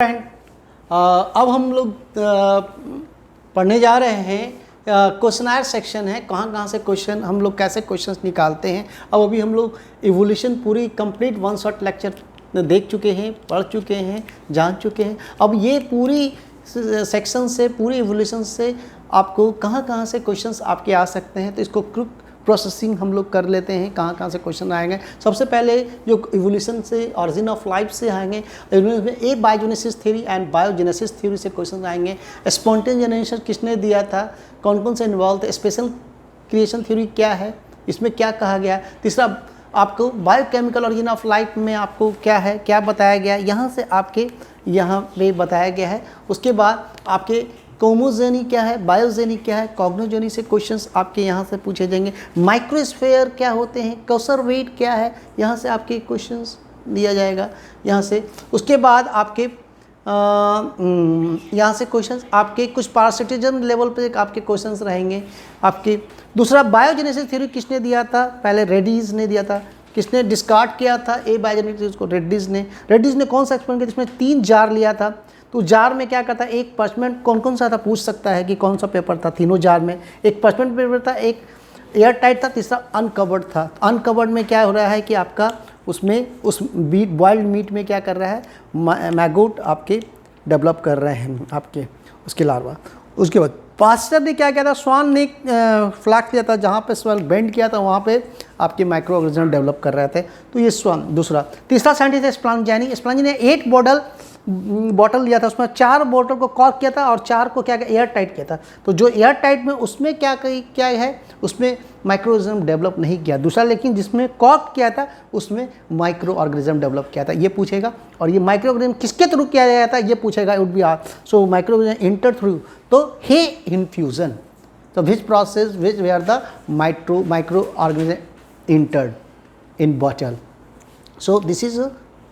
Friend, अब हम लोग पढ़ने जा रहे हैं क्वेश्चनायर सेक्शन है। कहाँ कहाँ से क्वेश्चन हम लोग कैसे क्वेश्चंस निकालते हैं। अब अभी हम लोग इवोल्यूशन पूरी कंप्लीट वन शॉट लेक्चर देख चुके हैं, पढ़ चुके हैं, जान चुके हैं। अब ये पूरी सेक्शन से, पूरी इवोल्यूशन से आपको कहाँ कहाँ से क्वेश्चंस आपके आ सकते हैं, तो इसको क्विक प्रोसेसिंग हम लोग कर लेते हैं। कहाँ कहाँ से क्वेश्चन आएंगे। सबसे पहले जो इवोल्यूशन से, ऑरिजिन ऑफ लाइफ से आएंगे, abiogenesis theory and biogenesis theory से क्वेश्चन आएंगे। स्पॉन्टेनियस जनरेशन किसने दिया था, कौन कौन से इन्वॉल्व थे, स्पेशल क्रिएशन थ्योरी क्या है, इसमें क्या कहा गया। तीसरा, आपको बायोकेमिकल ऑरिजिन ऑफ लाइफ में आपको क्या है, क्या बताया गया, यहाँ से आपके यहाँ पे बताया गया है। उसके बाद आपके कोमोजेनी क्या है, बायोजेनी क्या है, कॉग्नोजेनी से क्वेश्चंस आपके यहाँ से पूछे जाएंगे। माइक्रोस्फेयर क्या होते हैं, कौसर वेट क्या है, यहाँ से आपके क्वेश्चंस दिया जाएगा यहाँ से। उसके बाद आपके यहाँ से क्वेश्चंस आपके कुछ पारासिटिज्म लेवल पे आपके क्वेश्चंस रहेंगे आपके। दूसरा, बायोजेनेसिस थ्योरी किसने दिया था, पहले रेड्डीज ने दिया था। किसने डिस्कार्ड किया था ए बायोजेनेसिस को, रेड्डीज ने कौन सा एक्सपेरिमेंट किया, जिसमें 3 जार लिया था। तो जार में क्या करता है, एक पर्चमेंट कौन कौन सा था, पूछ सकता है कि कौन सा पेपर था तीनों जार में। एक पर्चमेंट पेपर था, एक एयर टाइट था, तीसरा अनकवर्ड था। अनकवर्ड में क्या हो रहा है कि आपका उसमें उस बॉइल्ड मीट में क्या कर रहा है, मैगोट आपके डेवलप कर रहे हैं आपके उसके लार्वा। उसके बाद पास्टर ने क्या किया था, स्वान ने फ्लैग किया था, जहाँ पे स्वान बेंड किया था वहाँ पे आपके माइक्रो ऑर्गेनिज्म डेवलप कर रहे थे। तो ये स्वान दूसरा। तीसरा साइंटिस्ट है स्प्लांजानी ने 8 बॉटल लिया था, उसमें 4 बॉटल को कॉर्क किया था और 4 को क्या एयर टाइट किया था। तो जो एयर टाइट में उसमें क्या है, उसमें माइक्रो ऑर्गेनिज्म डेवलप नहीं किया। दूसरा लेकिन जिसमें कॉर्क किया था उसमें माइक्रो ऑर्गेनिज्म डेवलप किया था, ये पूछेगा। और ये माइक्रो ऑर्गेनिज्म किसके थ्रू किया गया था, ये पूछेगा। It would be asked, so micro organism enter through, तो हे इन्फ्यूजन, तो which process which were the micro organism entered in bottle, so this is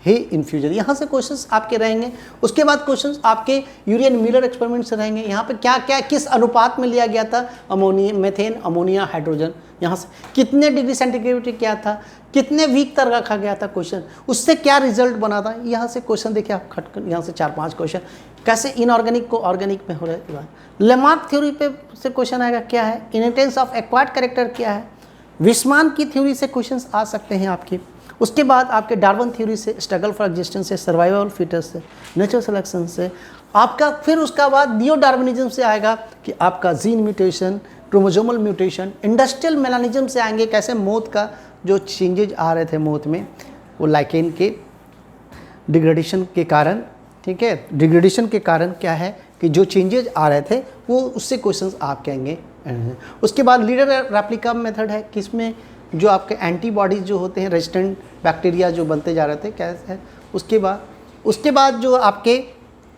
hay infusion. यहाँ से क्वेश्चंस आपके रहेंगे। उसके बाद क्वेश्चंस आपके यूरियन मिलर एक्सपेरिमेंट से रहेंगे। यहाँ पे क्या क्या किस अनुपात में लिया गया था, अमोनिया, मेथेन, अमोनिया, हाइड्रोजन। यहाँ से कितने डिग्री सेंटीग्रेड क्या था, कितने वीक तक रखा गया था क्वेश्चन, उससे क्या रिजल्ट बना था। यहाँ से क्वेश्चन देखिए आप, खटखट यहाँ से 4-5 क्वेश्चन। कैसे इनऑर्गेनिक को ऑर्गेनिक में हो रहा है। लेमार्क थ्योरी पे से क्वेश्चन आएगा, क्या है इनहेरिटेंस ऑफ एक्वायर्ड कैरेक्टर क्या है। विस्मान की थ्योरी से क्वेश्चन आ सकते हैं आपके। उसके बाद आपके डार्विन थ्योरी से, स्ट्रगल फॉर एग्जिस्टेंस से, सर्वाइवल फिटनेस से, नेचुरल सिलेक्शन से आपका। फिर उसका बाद नियो डार्विनिज्म से आएगा कि आपका gene mutation, chromosomal mutation. Industrial melanism से आएंगे, कैसे मौत का जो चेंजेज आ रहे थे मौत में, वो लाइकेन के डिग्रेडेशन के कारण, ठीक है, डिग्रेडेशन के कारण क्या है कि जो चेंजेज आ रहे थे वो उससे क्वेश्चंस आप कहेंगे। उसके बाद लीडर रेप्लिका मेथड है, किसमें जो आपके एंटीबॉडीज जो होते हैं, रेजिस्टेंट बैक्टीरिया जो बनते जा रहे थे कैसे है। उसके बाद जो आपके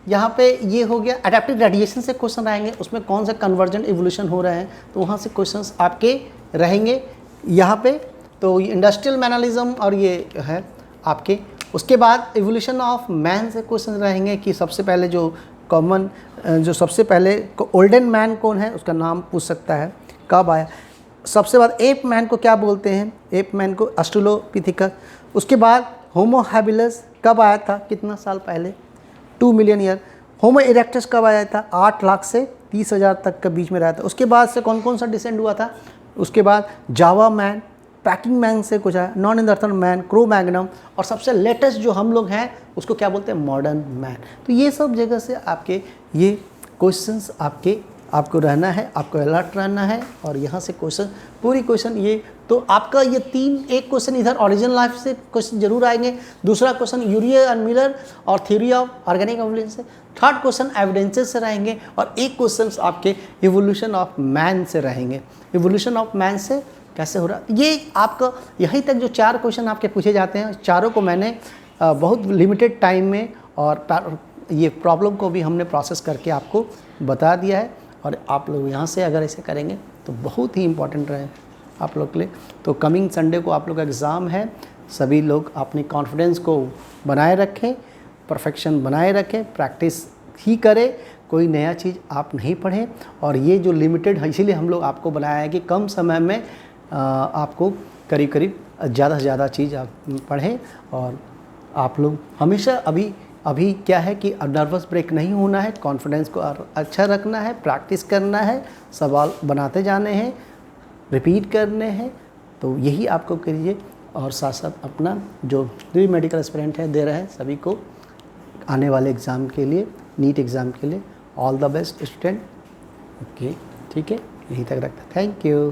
यहाँ पे ये हो गया, अडेप्टिव रेडिएशन से क्वेश्चन आएंगे, उसमें कौन सा कन्वर्जन इवोल्यूशन हो रहे हैं, तो वहाँ से क्वेश्चंस आपके रहेंगे यहाँ पे। तो इंडस्ट्रियल मैनलिज्म और ये है आपके। उसके बाद इवोल्यूशन ऑफ मैन से क्वेश्चन रहेंगे कि सबसे पहले जो कॉमन, जो सबसे पहले ओल्डन मैन कौन है, उसका नाम पूछ सकता है, कब आया। सबसे बाद एप मैन को क्या बोलते हैं, एप मैन को ऑस्ट्रेलोपिथेकस। उसके बाद होमो हैबिलस कब आया था, कितना साल पहले, 2 मिलियन ईयर। होमो इरेक्टस कब आया था, 8 लाख से 30,000 तक के बीच में रहा था। उसके बाद से कौन कौन सा डिसेंड हुआ था। उसके बाद जावा मैन, पैकिंग मैन से कुछ आया, नॉन इंदर्थन मैन, क्रो मैग्नम, और सबसे लेटेस्ट जो हम लोग हैं उसको क्या बोलते हैं, मॉडर्न मैन। तो ये सब जगह से आपके ये क्वेश्चंस आपको रहना है, आपको अलर्ट रहना है। और यहाँ से क्वेश्चन, पूरी क्वेश्चन ये, तो आपका ये 3, एक क्वेश्चन इधर ओरिजिन लाइफ से क्वेश्चन जरूर आएंगे। दूसरा क्वेश्चन यूरिया एंड मिलर और थ्योरी ऑफ ऑर्गेनिक एवोल्यूशन से। थर्ड क्वेश्चन एविडेंसेस से रहेंगे। और एक क्वेश्चन आपके इवोल्यूशन ऑफ मैन से रहेंगे। इवोल्यूशन ऑफ मैन से कैसे हो रहा, ये आपका यहीं तक जो 4 क्वेश्चन आपके पूछे जाते हैं, चारों को मैंने बहुत लिमिटेड टाइम में और ये प्रॉब्लम को भी हमने प्रोसेस करके आपको बता दिया है। और आप लोग यहाँ से अगर ऐसे करेंगे तो बहुत ही इम्पोर्टेंट रहे आप लोग के लिए। तो कमिंग संडे को आप लोग का एग्ज़ाम है, सभी लोग अपनी कॉन्फिडेंस को बनाए रखें, परफेक्शन बनाए रखें, प्रैक्टिस ही करें, कोई नया चीज़ आप नहीं पढ़ें। और ये जो लिमिटेड है, इसीलिए हम लोग आपको बनाया है कि कम समय में आपको करीब ज़्यादा से ज़्यादा चीज़ आप पढ़ें। और आप लोग हमेशा, अभी अभी क्या है कि नर्वस ब्रेक नहीं होना है, कॉन्फिडेंस को अच्छा रखना है, प्रैक्टिस करना है, सवाल बनाते जाने हैं, रिपीट करने हैं। तो यही आपको करिए और साथ साथ अपना जो भी मेडिकल एस्पिरेंट है दे रहा है सभी को आने वाले एग्ज़ाम के लिए, नीट एग्ज़ाम के लिए all the best student. Okay, ठीक है, यहीं तक रखता। Thank you.